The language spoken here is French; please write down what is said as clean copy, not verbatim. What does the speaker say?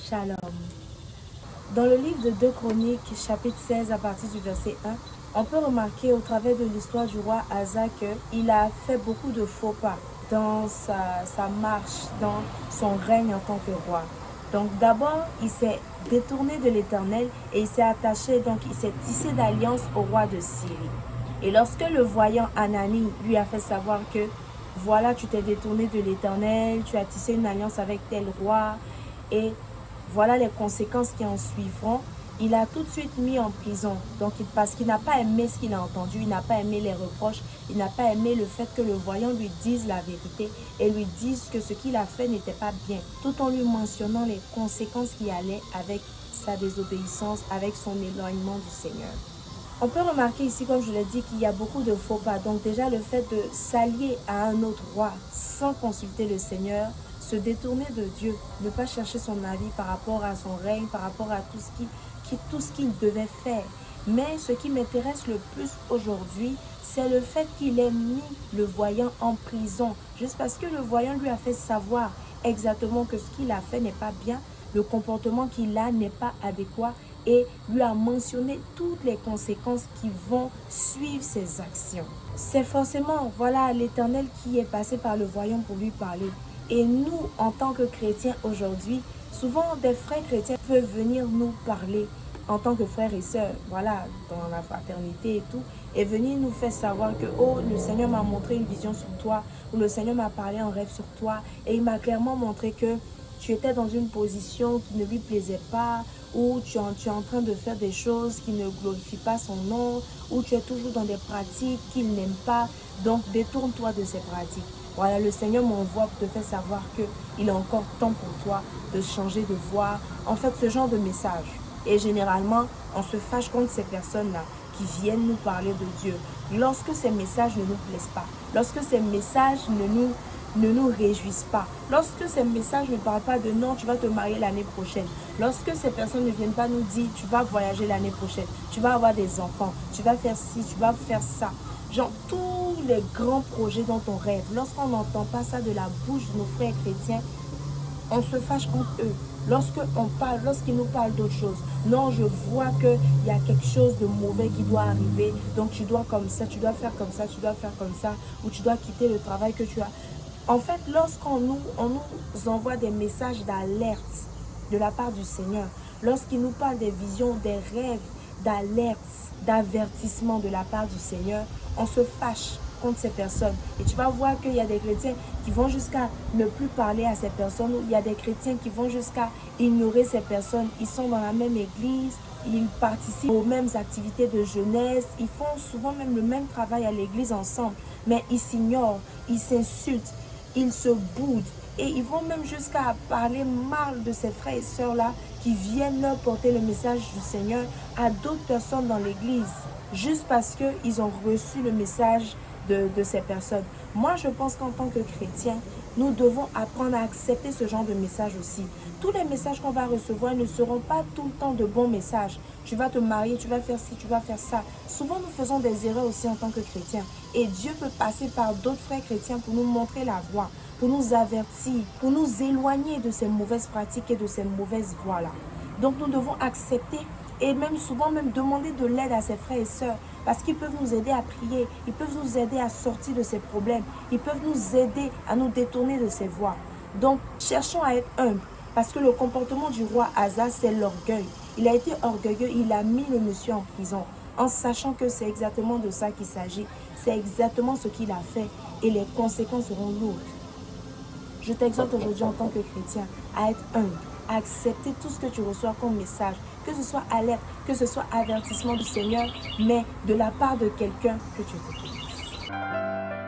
Shalom. Dans le livre de 2 Chroniques, chapitre 16, à partir du verset 1, on peut remarquer au travers de l'histoire du roi Asa qu'il a fait beaucoup de faux pas dans sa marche, dans son règne en tant que roi. Donc d'abord, il s'est détourné de l'Éternel et il s'est attaché, donc il s'est tissé d'alliance au roi de Syrie. Et lorsque le voyant Hanani lui a fait savoir que voilà, tu t'es détourné de l'Éternel, tu as tissé une alliance avec tel roi et voilà les conséquences qui en suivront, il a tout de suite mis en prison. Donc, parce qu'il n'a pas aimé ce qu'il a entendu, il n'a pas aimé les reproches, il n'a pas aimé le fait que le voyant lui dise la vérité et lui dise que ce qu'il a fait n'était pas bien, tout en lui mentionnant les conséquences qui allaient avec sa désobéissance, avec son éloignement du Seigneur. On peut remarquer ici, comme je l'ai dit, qu'il y a beaucoup de faux pas. Donc déjà, le fait de s'allier à un autre roi sans consulter le Seigneur, se détourner de Dieu, ne pas chercher son avis par rapport à son règne, par rapport à tout ce qu'il devait faire. Mais ce qui m'intéresse le plus aujourd'hui, c'est le fait qu'il ait mis le voyant en prison. Juste parce que le voyant lui a fait savoir exactement que ce qu'il a fait n'est pas bien, le comportement qu'il a n'est pas adéquat et lui a mentionné toutes les conséquences qui vont suivre ses actions. C'est forcément, voilà, l'Éternel qui est passé par le voyant pour lui parler. Et nous, en tant que chrétiens aujourd'hui, souvent des frères chrétiens peuvent venir nous parler en tant que frères et sœurs, voilà, dans la fraternité et tout, et venir nous faire savoir que, oh, le Seigneur m'a montré une vision sur toi, ou le Seigneur m'a parlé en rêve sur toi, et il m'a clairement montré que tu étais dans une position qui ne lui plaisait pas, ou tu es en train de faire des choses qui ne glorifient pas son nom, ou tu es toujours dans des pratiques qu'il n'aime pas, donc détourne-toi de ces pratiques. Voilà, le Seigneur m'envoie pour te faire savoir qu'il est encore temps pour toi de changer de voie. En fait, ce genre de message. Et généralement, on se fâche contre ces personnes-là qui viennent nous parler de Dieu. Lorsque ces messages ne nous plaisent pas, lorsque ces messages ne nous réjouissent pas, lorsque ces messages ne parlent pas de non, tu vas te marier l'année prochaine, lorsque ces personnes ne viennent pas nous dire tu vas voyager l'année prochaine, tu vas avoir des enfants, tu vas faire ci, tu vas faire ça, genre tous les grands projets dont on rêve, lorsqu'on n'entend pas ça de la bouche de nos frères chrétiens, on se fâche contre eux. Lorsqu'ils nous parlent d'autre chose, non, je vois qu'il y a quelque chose de mauvais qui doit arriver, donc tu dois comme ça, tu dois faire comme ça, tu dois faire comme ça, ou tu dois quitter le travail que tu as. En fait, lorsqu'on nous envoie des messages d'alerte de la part du Seigneur, lorsqu'il nous parle des visions, des rêves, d'alerte, d'avertissement de la part du Seigneur, on se fâche contre ces personnes. Et tu vas voir qu'il y a des chrétiens qui vont jusqu'à ne plus parler à ces personnes, ou il y a des chrétiens qui vont jusqu'à ignorer ces personnes. Ils sont dans la même église, ils participent aux mêmes activités de jeunesse, ils font souvent même le même travail à l'église ensemble, mais ils s'ignorent, ils s'insultent, ils se boudent et ils vont même jusqu'à parler mal de ces frères et sœurs-là qui viennent leur porter le message du Seigneur à d'autres personnes dans l'église, juste parce qu'ils ont reçu le message de ces personnes. Moi, je pense qu'en tant que chrétiens, nous devons apprendre à accepter ce genre de message aussi. Tous les messages qu'on va recevoir ne seront pas tout le temps de bons messages. Tu vas te marier, tu vas faire ci, tu vas faire ça. Souvent, nous faisons des erreurs aussi en tant que chrétiens. Et Dieu peut passer par d'autres frères chrétiens pour nous montrer la voie, pour nous avertir, pour nous éloigner de ces mauvaises pratiques et de ces mauvaises voies-là. Donc, nous devons accepter et même souvent même demander de l'aide à ses frères et sœurs, parce qu'ils peuvent nous aider à prier, ils peuvent nous aider à sortir de ces problèmes, ils peuvent nous aider à nous détourner de ces voies. Donc, cherchons à être humbles, parce que le comportement du roi Asa, c'est l'orgueil. Il a été orgueilleux, il a mis le monsieur en prison, en sachant que c'est exactement de ça qu'il s'agit, c'est exactement ce qu'il a fait, et les conséquences seront lourdes. Je t'exhorte aujourd'hui en tant que chrétien à être humble, à accepter tout ce que tu reçois comme message, que ce soit alerte, que ce soit avertissement du Seigneur, mais de la part de quelqu'un que tu te connaisses.